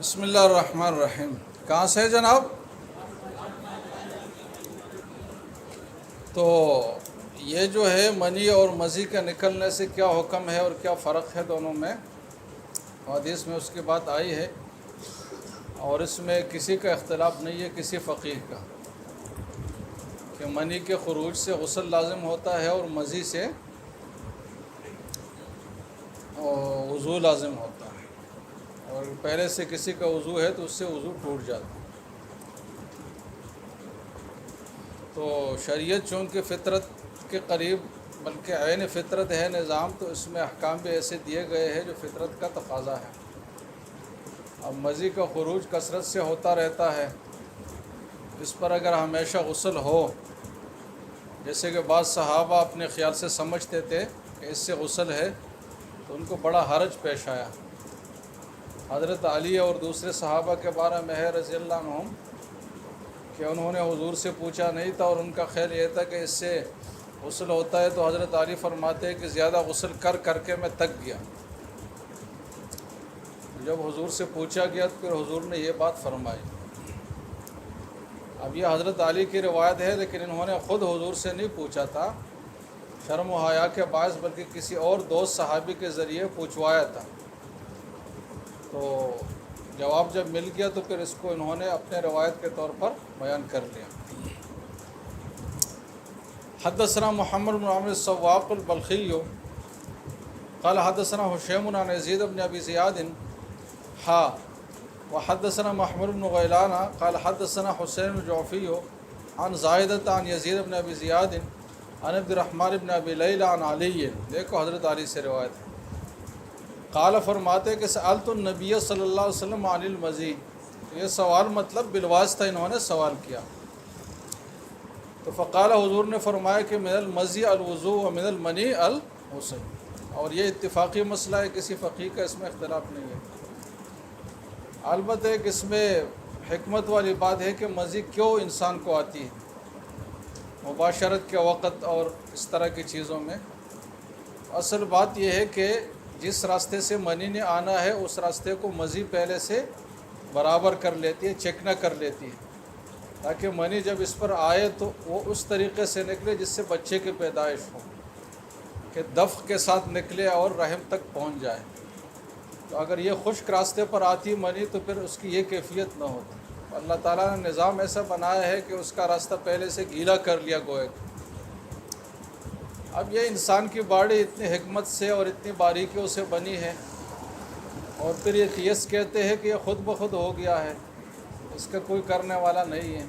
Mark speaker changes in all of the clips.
Speaker 1: بسم اللہ الرحمن الرحیم. کہاں سے ہے جناب؟ تو یہ جو ہے منی اور مزی کا نکلنے سے کیا حکم ہے اور کیا فرق ہے دونوں میں، حدیث میں اس کی بات آئی ہے، اور اس میں کسی کا اختلاف نہیں ہے کسی فقیہ کا کہ منی کے خروج سے غسل لازم ہوتا ہے اور مزی سے وضو لازم ہوتا ہے، اور پہلے سے کسی کا وضو ہے تو اس سے وضو ٹوٹ جاتا ہے. تو شریعت چونکہ فطرت کے قریب بلکہ عین فطرت ہے نظام، تو اس میں احکام بھی ایسے دیے گئے ہیں جو فطرت کا تقاضا ہے. اب مزی کا خروج کثرت سے ہوتا رہتا ہے، اس پر اگر ہمیشہ غسل ہو، جیسے کہ بعض صحابہ اپنے خیال سے سمجھتے تھے کہ اس سے غسل ہے، تو ان کو بڑا حرج پیش آیا. حضرت علی اور دوسرے صحابہ کے بارے میں ہے رضی اللہ عنہم کہ انہوں نے حضور سے پوچھا نہیں تھا، اور ان کا خیال یہ تھا کہ اس سے غسل ہوتا ہے. تو حضرت علی فرماتے ہیں کہ زیادہ غسل کر کے میں تک گیا. جب حضور سے پوچھا گیا تو پھر حضور نے یہ بات فرمائی. اب یہ حضرت علی کی روایت ہے، لیکن انہوں نے خود حضور سے نہیں پوچھا تھا، شرم و حیا کے باعث، بلکہ کسی اور دوست صحابی کے ذریعے پوچھوایا تھا. تو جواب جب مل گیا تو پھر اس کو انہوں نے اپنے روایت کے طور پر بیان کر لیا. حدثنا محمد بن عامر الصواق البلخی قال حدثنا هشيم عن يزيد بن ابي زياد وحدثنا محمود بن غيلان قال حدثنا حسين الجعفي عن زائدة عن يزيد بن ابي زياد عن عبد الرحمن بن ابي ليلى عن علي. دیکھو حضرت علی سے روایت ہے. قال فرماتے کہ سألت النبی صلی اللہ علیہ وسلم عن المزی. یہ سوال مطلب بالواسطہ انہوں نے سوال کیا. تو فقال حضور نے فرمایا کہ من المزی الوضو و من المنی الغسل. اور یہ اتفاقی مسئلہ ہے، کسی فقیہ کا اس میں اختلاف نہیں ہے. البتہ ایک اس میں حکمت والی بات ہے کہ مزی کیوں انسان کو آتی ہے مباشرت کے وقت اور اس طرح کی چیزوں میں. اصل بات یہ ہے کہ جس راستے سے منی نے آنا ہے اس راستے کو مزی پہلے سے برابر کر لیتی ہے، چیک نہ کر لیتی ہے، تاکہ منی جب اس پر آئے تو وہ اس طریقے سے نکلے جس سے بچے کی پیدائش ہو، کہ دفع کے ساتھ نکلے اور رحم تک پہنچ جائے. تو اگر یہ خشک راستے پر آتی منی تو پھر اس کی یہ کیفیت نہ ہوتی. اللہ تعالیٰ نے نظام ایسا بنایا ہے کہ اس کا راستہ پہلے سے گیلا کر لیا گوئے. اب یہ انسان کی باڈی اتنی حکمت سے اور اتنی باریکیوں سے بنی ہے، اور پھر یہ قیاس کہتے ہیں کہ یہ خود بخود ہو گیا ہے، اس کا کوئی کرنے والا نہیں ہے.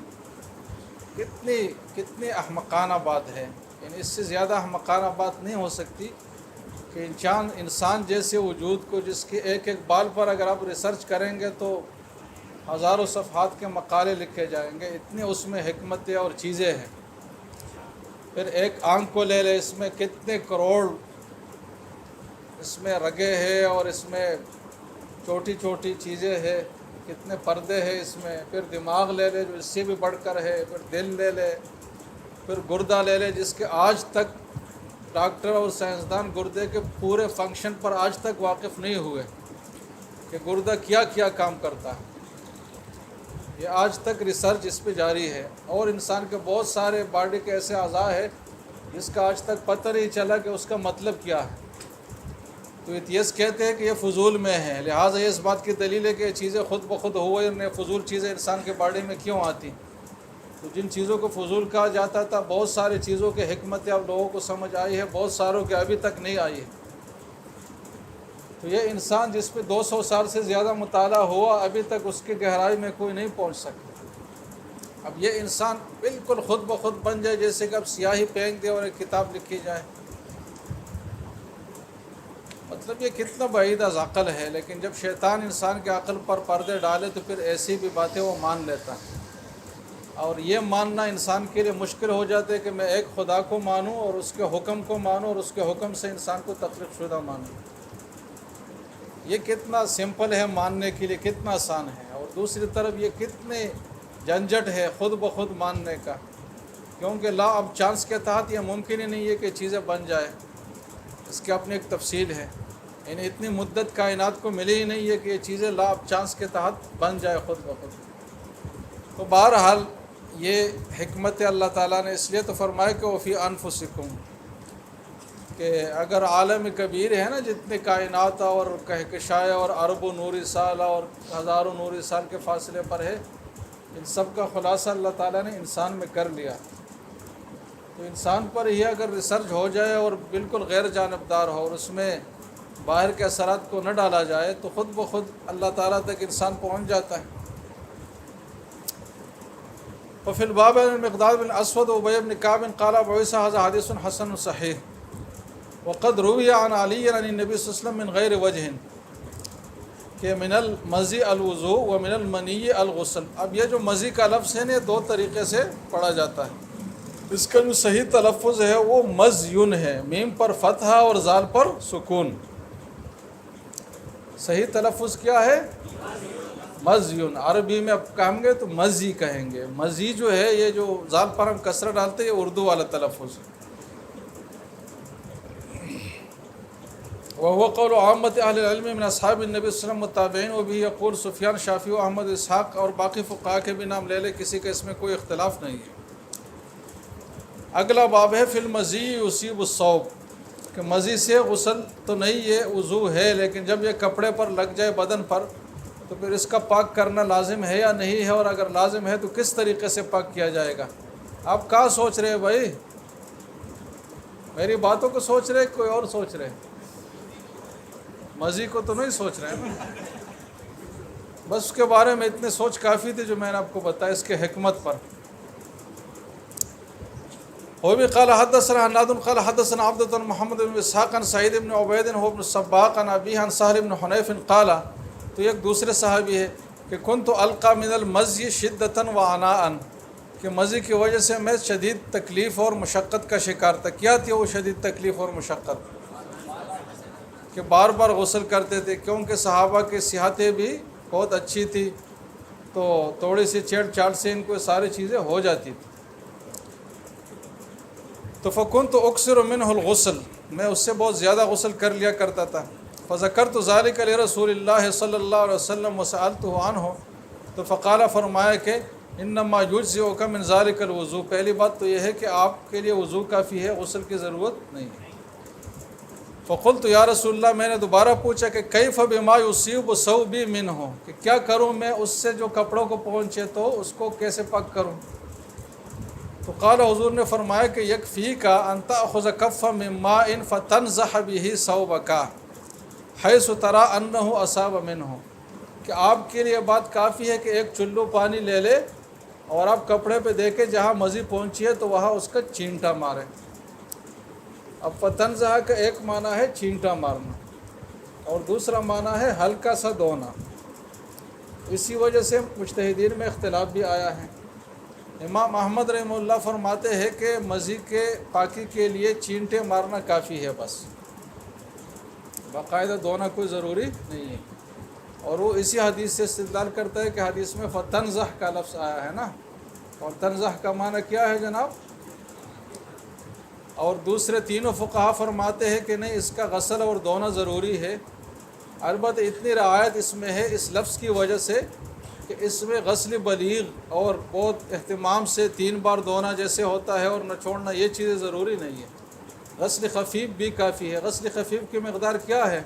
Speaker 1: کتنی احمقانہ بات ہے. یعنی اس سے زیادہ احمقانہ بات نہیں ہو سکتی کہ انسان جیسے وجود کو، جس کے ایک ایک بال پر اگر آپ ریسرچ کریں گے تو ہزاروں صفحات کے مقالے لکھے جائیں گے. اتنے اس میں حکمتیں اور چیزیں ہیں. پھر ایک آنکھ کو لے لے، اس میں کتنے کروڑ اس میں رگیں ہیں، اور اس میں چھوٹی چھوٹی چیزیں ہیں، کتنے پردے ہیں اس میں. پھر دماغ لے لے جو اس سے بھی بڑھ کر ہے. پھر دل لے لے، پھر گردہ لے لے جس کے آج تک ڈاکٹر اور سائنسدان گردے کے پورے فنکشن پر آج تک واقف نہیں ہوئے کہ گردہ کیا کیا کام کرتا ہے. یہ آج تک ریسرچ اس پہ جاری ہے. اور انسان کے بہت سارے باڈی کے ایسے اعضاء ہیں جس کا آج تک پتہ نہیں چلا کہ اس کا مطلب کیا ہے. تو ایتھیسٹ کہتے ہیں کہ یہ فضول میں ہے، لہٰذا یہ اس بات کی دلیل ہے کہ یہ چیزیں خود بخود ہوئے، انہیں فضول چیزیں انسان کے باڈی میں کیوں آتی. تو جن چیزوں کو فضول کہا جاتا تھا، بہت ساری چیزوں کے حکمتیں اب لوگوں کو سمجھ آئی ہے، بہت ساروں کے ابھی تک نہیں آئی ہے. تو یہ انسان جس پہ 200 سال سے زیادہ مطالعہ ہوا، ابھی تک اس کی گہرائی میں کوئی نہیں پہنچ سکتا. اب یہ انسان بالکل خود بخود بن جائے، جیسے کہ اب سیاہی پھینک دے اور ایک کتاب لکھی جائے. مطلب یہ کتنا بعید از عقل ہے. لیکن جب شیطان انسان کے عقل پر پردے ڈالے تو پھر ایسی بھی باتیں وہ مان لیتا ہے. اور یہ ماننا انسان کے لیے مشکل ہو جاتا ہے کہ میں ایک خدا کو مانوں اور اس کے حکم کو مانوں، اور اس کے حکم سے انسان کو تخلیق شدہ مانوں. یہ کتنا سمپل ہے ماننے کے لیے، کتنا آسان ہے. اور دوسری طرف یہ کتنے جھنجھٹ ہے خود بخود ماننے کا، کیونکہ لا اب چانس کے تحت یہ ممکن ہی نہیں ہے کہ چیزیں بن جائے. اس کی اپنی ایک تفصیل ہے. یعنی اتنی مدت کائنات کو ملی ہی نہیں ہے کہ یہ چیزیں لا چانس کے تحت بن جائے خود بخود. تو بہرحال یہ حکمت اللہ تعالیٰ نے اس لیے تو فرمایا کہ وفی انفسکم، کہ اگر عالم کبیر ہے نا، جتنے کائنات اور کہکشائیں اور اربوں نوری سال اور ہزاروں نوری سال کے فاصلے پر ہے، ان سب کا خلاصہ اللہ تعالیٰ نے انسان میں کر لیا. تو انسان پر ہی اگر ریسرچ ہو جائے اور بالکل غیر جانبدار ہو اور اس میں باہر کے اثرات کو نہ ڈالا جائے تو خود بخود اللہ تعالیٰ تک انسان پہنچ جاتا ہے. وفی الباب عن المقداد بن اسود وابی بن کعب قال ابو عیسیٰ ھذا حدیث حسن صحیح وقد روی عن علی عن النبی صلی اللہ علیہ وسلم من غیر وجہ کہ من المزی الوضوء ومن المنی الغسل. اب یہ جو مزی کا لفظ ہے یہ دو طریقے سے پڑھا جاتا ہے. اس کا جو صحیح تلفظ ہے وہ مزیون ہے، میم پر فتحہ اور زال پر سکون. صحیح تلفظ کیا ہے؟ مزیون. عربی میں اب کہیں گے تو مزی کہیں گے. مزی جو ہے یہ جو زال پر ہم کسرہ ڈالتے ہیں یہ اردو والا تلفظ ہے. وهو قول عامت اہل العلم من اصحاب النبی صلی اللہ علیہ وسلم متابعین، و بھی یقول سفیان شافعی و احمد اسحاق، اور باقی فقہا کے بھی نام لے لے، کسی کا اس میں کوئی اختلاف نہیں ہے. اگلا باب ہے فی المزی یصیب الثوب، کہ مزی سے غسل تو نہیں، یہ وضو ہے، لیکن جب یہ کپڑے پر لگ جائے بدن پر تو پھر اس کا پاک کرنا لازم ہے یا نہیں ہے، اور اگر لازم ہے تو کس طریقے سے پاک کیا جائے گا. آپ کیا سوچ رہے ہیں بھائی؟ میری باتوں کو سوچ رہے کوئی اور سوچ رہے؟ مزی کو تو نہیں سوچ رہے ہیں نا. بس اس کے بارے میں اتنے سوچ کافی تھی جو میں نے آپ کو بتایا اس کے حکمت پر. وہ بھی قال حدثنا حناد قال حدثنا عبدۃ بن محمد بن اسحاق عن سعید بن عبید هو ابن الصباق عن ابیہ عن سہل بن حنیف قال، تو ایک دوسرے صحابی ہے کہ کنت القى من المزی شدۃ وعناء، کہ مزی کی وجہ سے میں شدید تکلیف اور مشقت کا شکار تھا. کیا تھی وہ شدید تکلیف اور مشقت؟ کہ بار بار غسل کرتے تھے، کیونکہ صحابہ کی صحتیں بھی بہت اچھی تھی، تو تھوڑی سی چھیڑ چھاڑ سے ان کو ساری چیزیں ہو جاتی تھی. تو فکنت اکثر منہ الغسل، میں اس سے بہت زیادہ غسل کر لیا کرتا تھا. فذکرت ذلک لرسول اللہ صلی اللہ علیہ وسلم وسألتہ عنہ، تو فقال، فرمایا کہ انما یجزئک من ذلک الوضوء، پہلی بات تو یہ ہے کہ آپ کے لیے وضو کافی ہے، غسل کی ضرورت نہیں ہے. فقلت یا رسول اللہ، میں نے دوبارہ پوچھا کہ کیف بما یصیب ثوبی منہ، کہ کیا کروں میں اس سے جو کپڑوں کو پہنچے تو اس کو کیسے پاک کروں. تو قال، حضور نے فرمایا کہ یکفیک ان تأخذ کفا من ماء فتنضح به ثوبک حیث تری انہ اصاب منہ، کہ آپ کے لیے بات کافی ہے کہ ایک چلو پانی لے لے اور آپ کپڑے پہ دیکھیں جہاں مزی پہنچی ہے تو وہاں اس کا چینٹا ماریں. اب فتنضح کا ایک معنی ہے چینٹا مارنا اور دوسرا معنی ہے ہلکا سا دھونا. اسی وجہ سے مجتہدین میں اختلاف بھی آیا ہے. امام احمد رحمہ اللہ فرماتے ہیں کہ مزی کے پاکی کے لیے چینٹے مارنا کافی ہے، بس باقاعدہ دھونا کوئی ضروری نہیں ہے. اور وہ اسی حدیث سے استدلال کرتا ہے کہ حدیث میں فتنضح کا لفظ آیا ہے نا، اور تنضح کا معنی کیا ہے جناب؟ اور دوسرے تینوں فقہا فرماتے ہیں کہ نہیں، اس کا غسل اور دھونا ضروری ہے. البتہ اتنی رعایت اس میں ہے اس لفظ کی وجہ سے کہ اس میں غسل بلیغ اور بہت اہتمام سے 3 بار دھونا جیسے ہوتا ہے اور نہ چھوڑنا، یہ چیزیں ضروری نہیں ہے. غسل خفیف بھی کافی ہے. غسل خفیف کی مقدار کیا ہے؟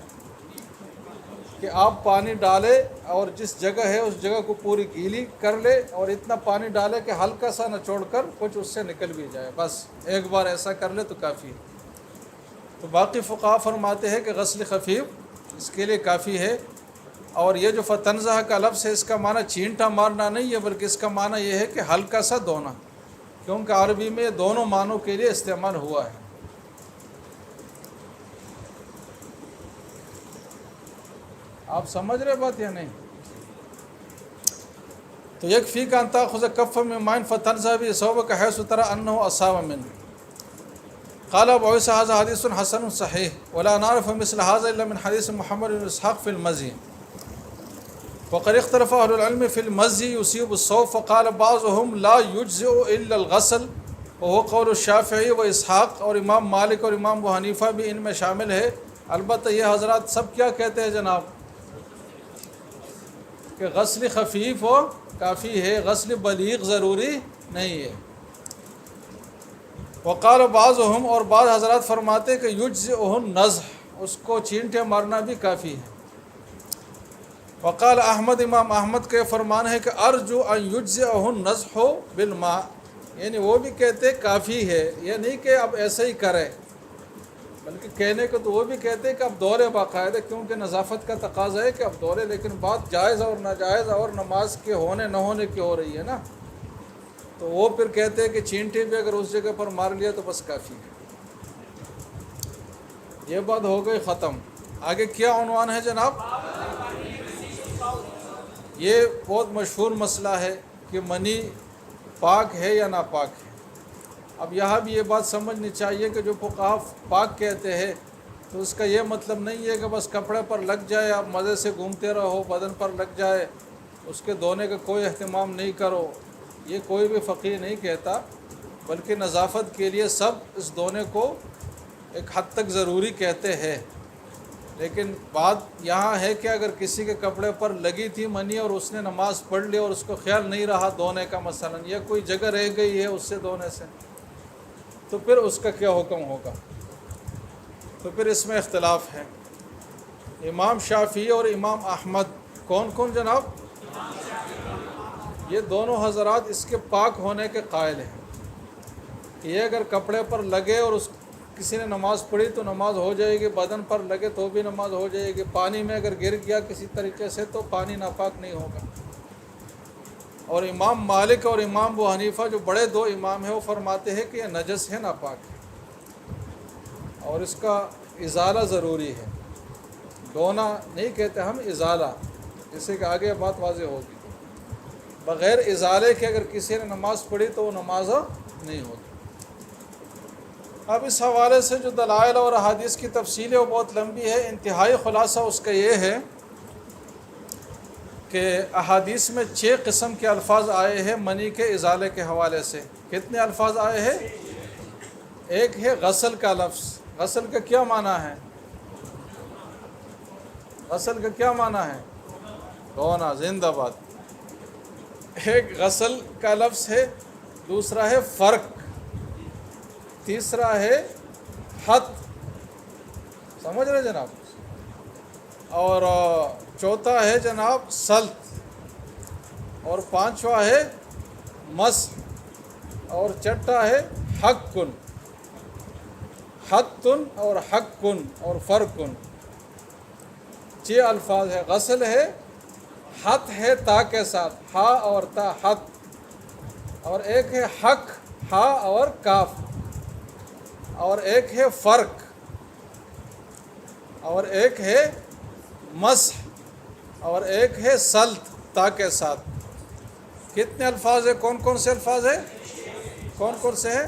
Speaker 1: کہ آپ پانی ڈالے اور جس جگہ ہے اس جگہ کو پوری گیلی کر لے اور اتنا پانی ڈالے کہ ہلکا سا نہ چھوڑ کر کچھ اس سے نکل بھی جائے، بس ایک بار ایسا کر لے تو کافی ہے. تو باقی فقہا فرماتے ہیں کہ غسل خفیف اس کے لیے کافی ہے. اور یہ جو فتنضح کا لفظ ہے اس کا معنی چینٹا مارنا نہیں ہے، بلکہ اس کا معنی یہ ہے کہ ہلکا سا دھونا، کیونکہ عربی میں دونوں معنوں کے لیے استعمال ہوا ہے. آپ سمجھ رہے بات یا نہیں؟ تو یکفیک ان تأخذ کفا من ماء فتنضح به ثوبک حیث تری انہ اصاب منہ. قال ابو عیسیٰ ھذا حدیث حسن صحیح ولا نعرف مثل هذا الا من حدیث محمد بن اسحاق فی المزی. وقد اختلف اهل العلم في المزی یصیب الثوب فقال بعضهم لا یجزئ الا الغسل وهو قول الشافعی و اسحاق، اور امام مالک اور امام ابو حنیفہ بھی ان میں شامل ہے. البتہ یہ حضرات سب کیا کہتے ہیں جناب کہ غسل خفیف ہو کافی ہے، غسل بلیغ ضروری نہیں ہے۔ وقال بعضهم، اور بعض حضرات فرماتے کہ یجزئہ النضح، اس کو چینٹے مارنا بھی کافی ہے۔ وقال احمد، امام احمد کا فرمان ہے کہ ارجو ان یجزئہ النضح بالماء، یعنی وہ بھی کہتے کافی ہے، یہ نہیں کہ اب ایسے ہی کرے، بلکہ کہنے کو تو وہ بھی کہتے ہیں کہ اب دورے باقاعدہ، کیونکہ نظافت کا تقاضا ہے کہ اب دورے، لیکن بات جائز اور ناجائز اور نماز کے ہونے نہ ہونے کی ہو رہی ہے نا، تو وہ پھر کہتے ہیں کہ چینٹی بھی اگر اس جگہ پر مار لیا تو بس کافی ہے۔ یہ بات ہو گئی ختم۔ آگے کیا عنوان ہے جناب؟ یہ بہت مشہور مسئلہ ہے کہ منی پاک ہے یا ناپاک ہے۔ اب یہاں بھی یہ بات سمجھنی چاہیے کہ جو فقہا پاک کہتے ہیں تو اس کا یہ مطلب نہیں ہے کہ بس کپڑے پر لگ جائے، آپ مزے سے گھومتے رہو، بدن پر لگ جائے، اس کے دھونے کا کوئی اہتمام نہیں کرو، یہ کوئی بھی فقیہ نہیں کہتا، بلکہ نظافت کے لیے سب اس دھونے کو ایک حد تک ضروری کہتے ہیں۔ لیکن بات یہاں ہے کہ اگر کسی کے کپڑے پر لگی تھی منی اور اس نے نماز پڑھ لی اور اس کو خیال نہیں رہا دھونے کا، مثلا یا کوئی جگہ رہ گئی ہے اس سے دھونے سے، تو پھر اس کا کیا حکم ہوگا؟ تو پھر اس میں اختلاف ہے۔ امام شافعی اور امام احمد، کون کون جناب؟ یہ دونوں حضرات اس کے پاک ہونے کے قائل ہیں کہ یہ اگر کپڑے پر لگے اور اس کسی نے نماز پڑھی تو نماز ہو جائے گی، بدن پر لگے تو بھی نماز ہو جائے گی، پانی میں اگر گر گیا کسی طریقے سے تو پانی ناپاک نہیں ہوگا۔ اور امام مالک اور امام ابو حنیفہ جو بڑے دو امام ہیں وہ فرماتے ہیں کہ یہ نجس ہے، ناپاک ہے، اور اس کا ازالہ ضروری ہے۔ دھونا نہیں کہتے ہم، ازالہ، جس سے کہ آگے بات واضح ہوگی۔ بغیر ازالے کے اگر کسی نے نماز پڑھی تو وہ نماز نہیں ہوتی۔ اب اس حوالے سے جو دلائل اور احادیث کی تفصیل ہے وہ بہت لمبی ہے، انتہائی خلاصہ اس کا یہ ہے کہ احادیث میں 6 قسم کے الفاظ آئے ہیں منی کے ازالے کے حوالے سے۔ کتنے الفاظ آئے ہیں؟ ایک ہے غسل کا لفظ، غسل کا کیا معنی ہے؟ غسل کا کیا معنی ہے؟ دھونا، زندہ باد۔ ایک غسل کا لفظ ہے، دوسرا ہے فرق، تیسرا ہے حد، سمجھ رہے جناب، اور چوتھا ہے جناب سلط، اور پانچواں ہے مسح، اور چھٹا ہے حقن، حتن اور حقن اور فرقن۔ 6 الفاظ ہے، غسل ہے، حت ہے تا کے ساتھ، ہا اور تا، حت، اور ایک ہے حق، ہا اور کاف، اور ایک ہے فرق، اور ایک ہے مسح، اور ایک ہے سلط تا کے ساتھ۔ کتنے الفاظ ہیں؟ کون کون سے الفاظ ہیں؟ کون کون سے ہیں؟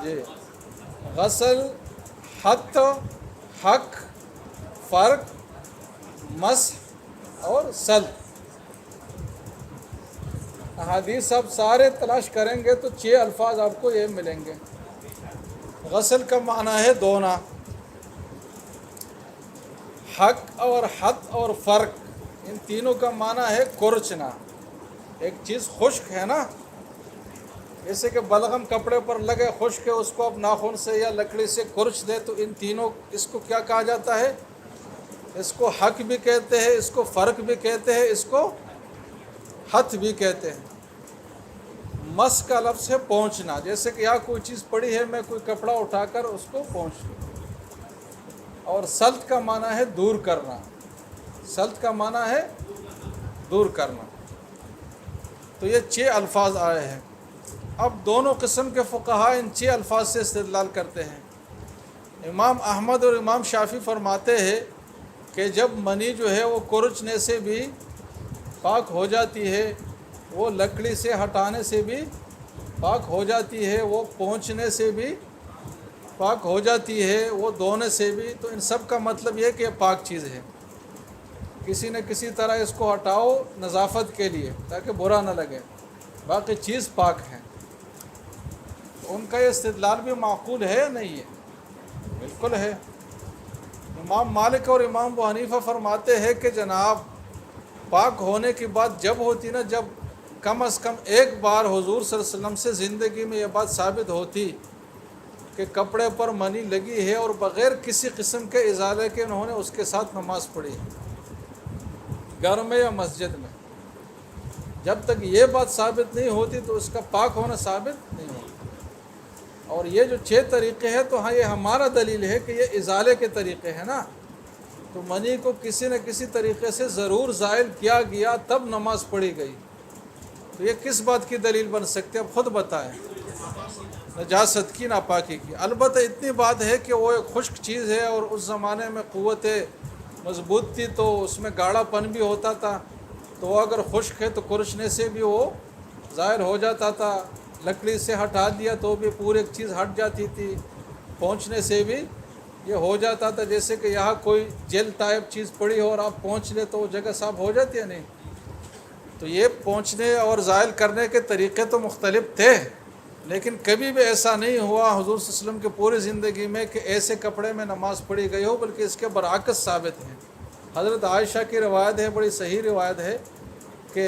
Speaker 1: جی، غسل، حد، حق، فرق، مسح اور سلط۔ احادیث آپ سارے تلاش کریں گے تو 6 الفاظ آپ کو یہ ملیں گے۔ غسل کا معنی ہے دھونا، حق اور حد اور فرق، ان تینوں کا معنی ہے کرچنا۔ ایک چیز خشک ہے نا، جیسے کہ بلغم کپڑے پر لگے خشک ہے، اس کو اب ناخن سے یا لکڑی سے کرچ دے تو ان تینوں، اس کو کیا کہا جاتا ہے؟ اس کو حق بھی کہتے ہیں، اس کو فرق بھی کہتے ہیں، اس کو حد بھی کہتے ہیں۔ مس کا لفظ ہے پہنچنا، جیسے کہ یہاں کوئی چیز پڑی ہے، میں کوئی کپڑا اٹھا کر اس کو پہنچ لوں۔ اور سلط کا معنی ہے دور کرنا، سلط کا معنی ہے دور کرنا۔ تو یہ 6 الفاظ آئے ہیں۔ اب دونوں قسم کے فقہا ان 6 الفاظ سے استدلال کرتے ہیں۔ امام احمد اور امام شافعی فرماتے ہیں کہ جب منی جو ہے وہ کرچنے سے بھی پاک ہو جاتی ہے، وہ لکڑی سے ہٹانے سے بھی پاک ہو جاتی ہے، وہ پہنچنے سے بھی پاک ہو جاتی ہے، وہ دھونے سے بھی، تو ان سب کا مطلب یہ کہ یہ پاک چیز ہے، کسی نہ کسی طرح اس کو ہٹاؤ نظافت کے لیے تاکہ برا نہ لگے، باقی چیز پاک ہے۔ ان کا یہ استدلال بھی معقول ہے یا نہیں ہے؟ بالکل ہے۔ امام مالک اور امام ابو حنیفہ فرماتے ہیں کہ جناب پاک ہونے کی بات جب ہوتی نا، جب کم از کم ایک بار حضور صلی اللہ علیہ وسلم سے زندگی میں یہ بات ثابت ہوتی کہ کپڑے پر منی لگی ہے اور بغیر کسی قسم کے ازالے کے انہوں نے اس کے ساتھ نماز پڑھی، گھر میں یا مسجد میں، جب تک یہ بات ثابت نہیں ہوتی تو اس کا پاک ہونا ثابت نہیں ہوتا۔ اور یہ جو 6 طریقے ہیں تو ہاں یہ ہمارا دلیل ہے کہ یہ ازالے کے طریقے ہیں نا، تو منی کو کسی نہ کسی طریقے سے ضرور زائل کیا گیا تب نماز پڑھی گئی، تو یہ کس بات کی دلیل بن سکتے؟ اب خود بتائیں۔ نجاست کی، ناپاکی کی۔ البتہ اتنی بات ہے کہ وہ ایک خشک چیز ہے اور اس زمانے میں قوت مضبوط تھی تو اس میں گاڑھا پن بھی ہوتا تھا، تو وہ اگر خشک ہے تو کرشنے سے بھی وہ ظاہر ہو جاتا تھا، لکڑی سے ہٹا دیا تو بھی پوری ایک چیز ہٹ جاتی تھی، پہنچنے سے بھی یہ ہو جاتا تھا۔ جیسے کہ یہاں کوئی جیل ٹائپ چیز پڑی ہو اور آپ پہنچ لے تو وہ جگہ صاف ہو جاتی ہے نہیں؟ تو یہ پہنچنے اور زائل کرنے کے طریقے تو مختلف تھے، لیکن کبھی بھی ایسا نہیں ہوا حضور صلی اللہ علیہ وسلم کی پوری زندگی میں کہ ایسے کپڑے میں نماز پڑھی گئی ہو، بلکہ اس کے برعکس ثابت ہے۔ حضرت عائشہ کی روایت ہے، بڑی صحیح روایت ہے کہ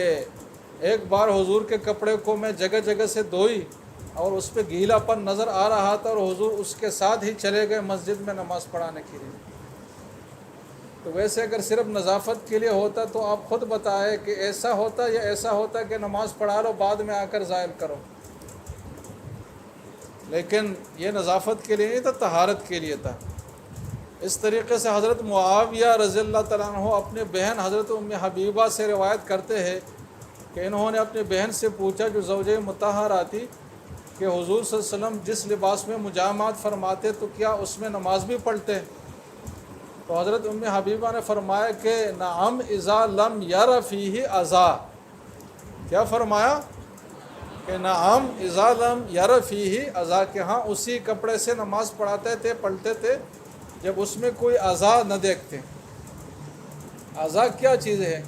Speaker 1: ایک بار حضور کے کپڑے کو میں جگہ جگہ سے دھوئی اور اس پہ گیلا پن نظر آ رہا تھا اور حضور اس کے ساتھ ہی چلے گئے مسجد میں نماز پڑھانے کے لیے۔ تو ویسے اگر صرف نظافت کے لیے ہوتا تو آپ خود بتائیں کہ ایسا ہوتا یا ایسا ہوتا کہ نماز پڑھا لو بعد میں آ کر زائل کرو، لیکن یہ نظافت کے لیے نہیں تھا، طہارت کے لیے تھا۔ اس طریقے سے حضرت معاویہ رضی اللہ تعالیٰ عنہ اپنے بہن حضرت ام حبیبہ سے روایت کرتے ہیں کہ انہوں نے اپنی بہن سے پوچھا جو زوجہ مطہرہ تھی کہ حضور صلی اللہ علیہ وسلم جس لباس میں مجامعات فرماتے تو کیا اس میں نماز بھی پڑھتے؟ تو حضرت ام حبیبہ نے فرمایا کہ نعم اذا لم یر فیہ اذا، کیا فرمایا کہ نعم اذا لم یر فیہ اذا، کہ ہاں اسی کپڑے سے نماز پڑھاتے تھے، پڑھتے تھے جب اس میں کوئی اذا نہ دیکھتے۔ اذا کیا چیز ہے؟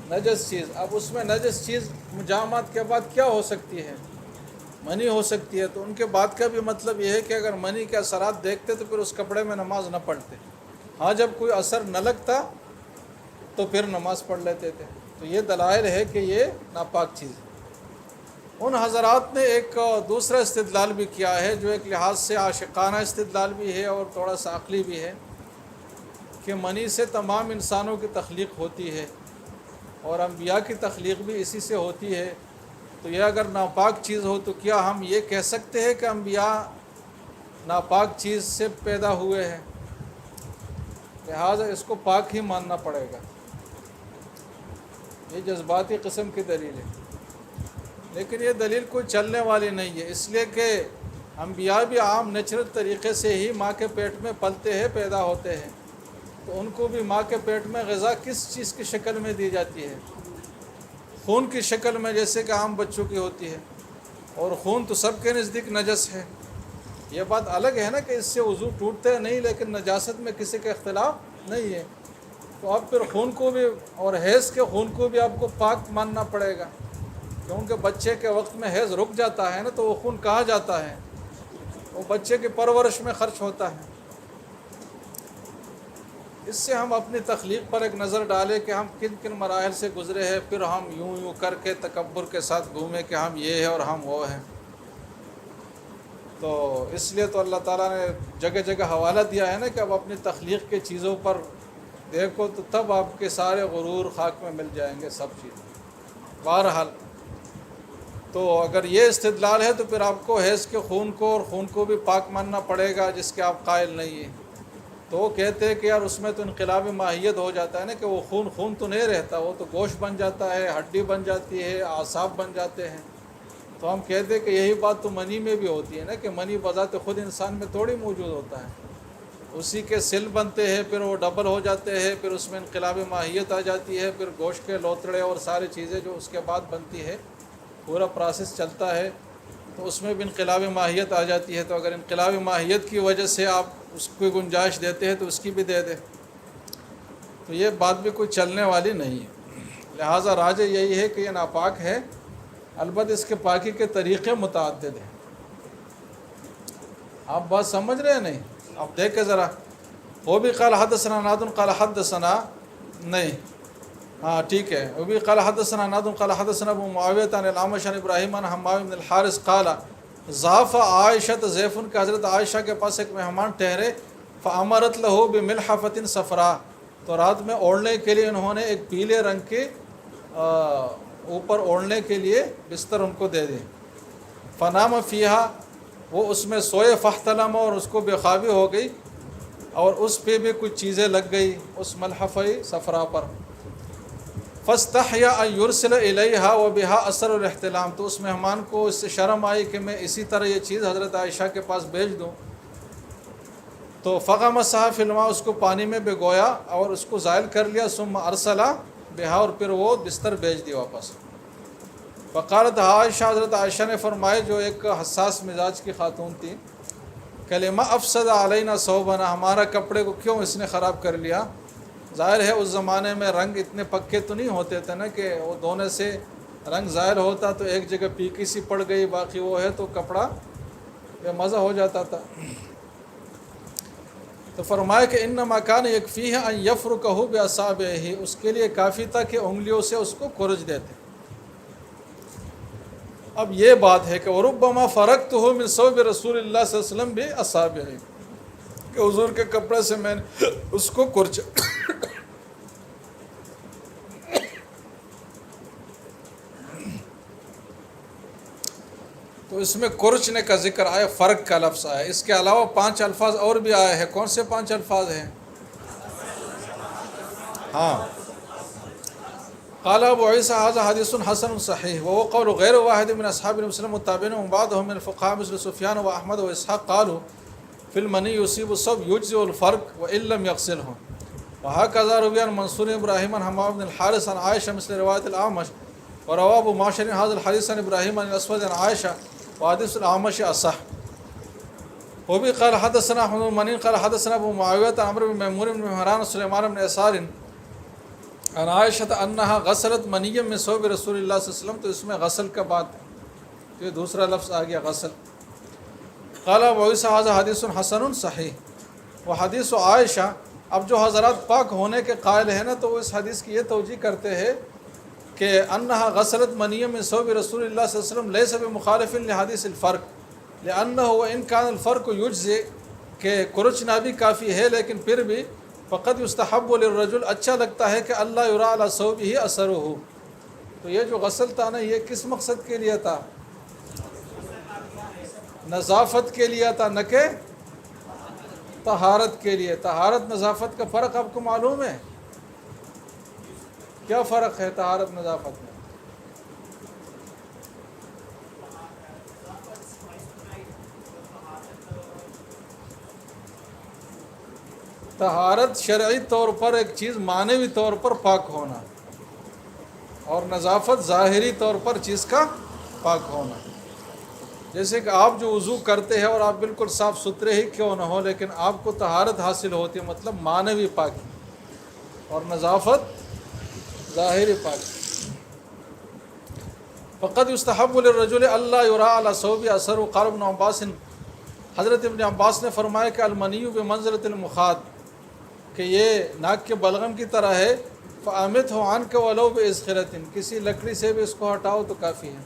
Speaker 1: نجس چیز۔ اب اس میں نجس چیز مجامعات کے بعد کیا ہو سکتی ہے؟ منی ہو سکتی ہے۔ تو ان کے بات کا بھی مطلب یہ ہے کہ اگر منی کے اثرات دیکھتے تو پھر اس کپڑے میں نماز نہ پڑھتے، ہاں جب کوئی اثر نہ لگتا تو پھر نماز پڑھ لیتے تھے۔ تو یہ دلائل ہے کہ یہ ناپاک چیز ہے۔ ان حضرات نے ایک دوسرا استدلال بھی کیا ہے جو ایک لحاظ سے عاشقانہ استدلال بھی ہے اور تھوڑا سا عقلی بھی ہے، کہ منی سے تمام انسانوں کی تخلیق ہوتی ہے اور انبیاء کی تخلیق بھی اسی سے ہوتی ہے، تو یہ اگر ناپاک چیز ہو تو کیا ہم یہ کہہ سکتے ہیں کہ انبیاء ناپاک چیز سے پیدا ہوئے ہیں؟ لہٰذا اس کو پاک ہی ماننا پڑے گا۔ یہ جذباتی قسم کی دلیل ہے، لیکن یہ دلیل کوئی چلنے والی نہیں ہے، اس لیے کہ انبیاء بھی عام نیچرل طریقے سے ہی ماں کے پیٹ میں پلتے ہیں، پیدا ہوتے ہیں، تو ان کو بھی ماں کے پیٹ میں غذا کس چیز کی شکل میں دی جاتی ہے؟ خون کی شکل میں، جیسے کہ عام بچوں کی ہوتی ہے، اور خون تو سب کے نزدیک نجس ہے۔ یہ بات الگ ہے نا کہ اس سے وضو ٹوٹتے نہیں، لیکن نجاست میں کسی کا اختلاف نہیں ہے، تو اب پھر خون کو بھی اور حیض کے خون کو بھی آپ کو پاک ماننا پڑے گا، کیونکہ بچے کے وقت میں حیض رک جاتا ہے نا تو وہ خون کہاں جاتا ہے؟ وہ بچے کی پرورش میں خرچ ہوتا ہے۔ اس سے ہم اپنی تخلیق پر ایک نظر ڈالیں کہ ہم کن کن مراحل سے گزرے ہیں، پھر ہم یوں کر کے تکبر کے ساتھ گھومیں کہ ہم یہ ہیں اور ہم وہ ہیں۔ تو اس لیے تو اللہ تعالیٰ نے جگہ جگہ حوالہ دیا ہے نا کہ اب اپنی تخلیق کے چیزوں پر دیکھو تو تب آپ کے سارے غرور خاک میں مل جائیں گے سب چیز۔ بہرحال تو اگر یہ استدلال ہے تو پھر آپ کو حیض کے خون کو اور خون کو بھی پاک ماننا پڑے گا جس کے آپ قائل نہیں ہیں۔ تو وہ کہتے ہیں کہ یار اس میں تو انقلابی ماہیت ہو جاتا ہے نا، کہ وہ خون تو نہیں رہتا، وہ تو گوشت بن جاتا ہے، ہڈی بن جاتی ہے، اعصاب بن جاتے ہیں۔ تو ہم کہتے ہیں کہ یہی بات تو منی میں بھی ہوتی ہے نا، کہ منی بذات خود انسان میں تھوڑی موجود ہوتا ہے، اسی کے سیل بنتے ہیں، پھر وہ ڈبل ہو جاتے ہیں، پھر اس میں انقلابی ماہیت آ جاتی ہے، پھر گوشت کے لوتڑے اور ساری چیزیں جو اس کے بعد بنتی ہے، پورا پروسیس چلتا ہے، تو اس میں بھی انقلابی ماہیت آ جاتی ہے۔ تو اگر انقلابی ماہیت کی وجہ سے آپ اس کو گنجائش دیتے ہیں تو اس کی بھی دے دیں، تو یہ بات بھی کوئی چلنے والی نہیں ہے۔ لہٰذا راجح یہی ہے کہ یہ ناپاک ہے، البتہ اس کے پاکی کے طریقے متعدد ہیں۔ آپ بات سمجھ رہے ہیں نہیں؟ اب دیکھیں ذرا، وہ بھی قال حدثنا نادن قال حدثنا نہیں، ہاں ٹھیک ہے، وہ بھی قال حدثنا نادن قال حدثنا ابو معاویہ عن الاعمش عن ابراہیم عن حمام بن الحارث قال ضاف عائشہ ضیفن کہ حضرت عائشہ کے پاس ایک مہمان ٹھہرے، فامرت له بملحفۃ صفراء، تو رات میں اوڑھنے کے لیے انہوں نے ایک پیلے رنگ کے اوپر اوڑھنے کے لیے بستر ان کو دے دی، فنام فیہا، وہ اس میں سوئے، فاحتلم، اور اس کو بے خوابی ہو گئی، اور اس پہ بھی کچھ چیزیں لگ گئی اس ملحفہ صفراء پر، فاستحیا ان یرسل الیہا وبہا اثر الاحتلام، تو اس مہمان کو اس سے شرم آئی کہ میں اسی طرح یہ چیز حضرت عائشہ کے پاس بھیج دوں، تو فغمسہا فی الماء، اس کو پانی میں بھگویا اور اس کو زائل کر لیا، ثم ارسلا بہا، اور پھر وہ بستر بھیج دی واپس۔ فقالت عائشہ، حضرت عائشہ نے فرمائے، جو ایک حساس مزاج کی خاتون تھی، کہ لما افسد علینا ثوبنا، ہمارا کپڑے کو کیوں اس نے خراب کر لیا؟ ظاہر ہے اس زمانے میں رنگ اتنے پکے تو نہیں ہوتے تھے نا کہ وہ دھونے سے رنگ ظاہر ہوتا، تو ایک جگہ پیکی سی پڑ گئی باقی وہ ہے تو کپڑا بے مزہ ہو جاتا تھا۔ تو فرمایا کہ انما کان یکفیہ ان یفرکہ باصابعہ، اس کے لیے کافی تھا کہ انگلیوں سے اس کو کھرچ دیتے۔ اب یہ بات ہے کہ وربما فرقتہ من ثوب رسول اللہ صلی اللہ علیہ وسلم باصابعہ، کہ حضور کے کپڑے سے میں نے اس کو کھرچا۔ تو اس میں کرچنے کا ذکر آیا، فرق کا لفظ آیا، اس کے علاوہ 5 الفاظ اور بھی آئے ہیں۔ کون سے 5 الفاظ ہیں؟ ہاں، قال ابو عیسیٰ ھذا حدیث حسن صحیح، وهو قول غیر واحد من اصحاب مسلم متابعین وبعضهم من الفقهاء مثل سفیان واحمد واسحاق قالوا في المنی يصيب الصوب يجزئ الفرق وان لم يغسله، وهكذا روي عن منصور ابراہیم عن حمام بن الحارث عن عائشہ مثل روایت الاعمش، وروى ابو معشر هذا الحديث عن ابراہیم عن الاسود عن عائشہ، وحديث الاعمش اصح۔ وبه قال حدثنا احمد بن منی قال حدثنا ابو معاویہ عن عمرو بن میمون بن مهران سلیمان بن یسار عن عائشہ انہا غسلت منیم من ثوب رسول اللہ صلی اللہ علیہ وسلم، تو اس میں غسل کا بات ہے، یہ دوسرا لفظ آ گیا غسل۔ قال ابو عیسیٰ ھذا حدیث حسن صحیح، وہ حدیث عائشہ، اب جو حضرات پاک ہونے کے قائل ہیں نا، تو وہ اس حدیث کی یہ توجیہ کرتے ہیں کہ انہا غسلت منیم من ثوب رسول اللہ صلی اللہ علیہ وسلم لیس بمخالف لحدیث الفرق، لأنہ وإن کان الفرق یجزئ، کہ کرچنا بھی کافی ہے لیکن پھر بھی فقط یستحب للرجل، اچھا لگتا ہے کہ اللہ یرا علی ثوبہ اثرہ، تو یہ جو غسل تھا نا، یہ کس مقصد کے لیے تھا؟ نظافت کے لیے تھا، نہ کہ طہارت کے لیے۔ طہارت نظافت کا فرق آپ کو معلوم ہے؟ کیا فرق ہے طہارت نظافت میں؟ طہارت شرعی طور پر ایک چیز معنوی طور پر پاک ہونا، اور نظافت ظاہری طور پر چیز کا پاک ہونا۔ جیسے کہ آپ جو وضو کرتے ہیں اور آپ بالکل صاف ستھرے ہی کیوں نہ ہو، لیکن آپ کو طہارت حاصل ہوتی ہے، مطلب معنوی پاکی، اور نظافت ظاہری پاکی۔ فقط یستحب للرجل اللہ یرا علی ثوبہ اثر، قال ابن عباس، حضرت ابن عباس نے فرمایا کہ المنی بمنزلۃ المخاط، کہ یہ ناک کے بلغم کی طرح ہے، فَأَمِتْهُ عَنْكَ وَلَوْ بِإِذْخِرَةٍ، کسی لکڑی سے بھی اس کو ہٹاؤ تو کافی ہے۔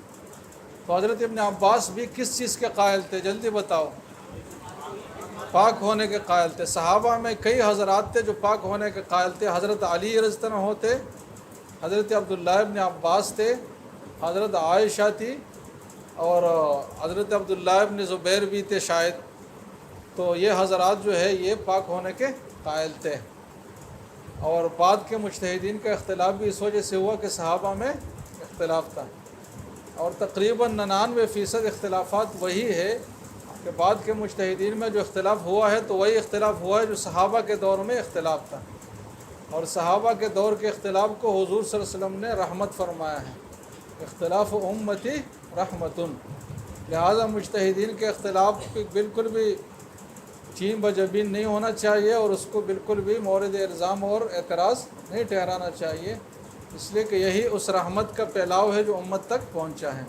Speaker 1: تو حضرت ابن عباس بھی کس چیز کے قائل تھے؟ جلدی بتاؤ۔ پاک ہونے کے قائل تھے۔ صحابہ میں کئی حضرات تھے جو پاک ہونے کے قائل تھے۔ حضرت علی رضی اللہ عنہ تھے، حضرت عبداللہ ابن عباس تھے، حضرت عائشہ تھی، اور حضرت عبداللہ ابن زبیر بھی تھے شاید۔ تو یہ حضرات جو ہے یہ پاک ہونے کے قائل تھے، اور بعد کے مجتہدین کا اختلاف بھی اس وجہ سے ہوا کہ صحابہ میں اختلاف تھا، اور تقریباً 99% اختلافات وہی ہے کہ بعد کے مجتہدین میں جو اختلاف ہوا ہے تو وہی اختلاف ہوا ہے جو صحابہ کے دور میں اختلاف تھا، اور صحابہ کے دور کے اختلاف کو حضور صلی اللہ علیہ وسلم نے رحمت فرمایا ہے، اختلاف امتی رحمتن، لہذا مجتہدین کے اختلاف بالکل بھی چین بجبین نہیں ہونا چاہیے، اور اس کو بالکل بھی مورد الزام اور اعتراض نہیں ٹھہرانا چاہیے، اس لیے کہ یہی اس رحمت کا پھیلاؤ ہے جو امت تک پہنچا ہے۔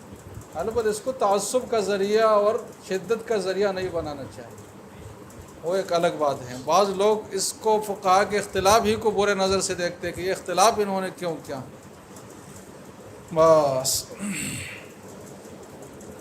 Speaker 1: البتہ اس کو تعصب کا ذریعہ اور شدت کا ذریعہ نہیں بنانا چاہیے، وہ ایک الگ بات ہے۔ بعض لوگ اس کو فقہاء کے اختلاف ہی کو برے نظر سے دیکھتے کہ یہ اختلاف انہوں نے کیوں کیا، بس۔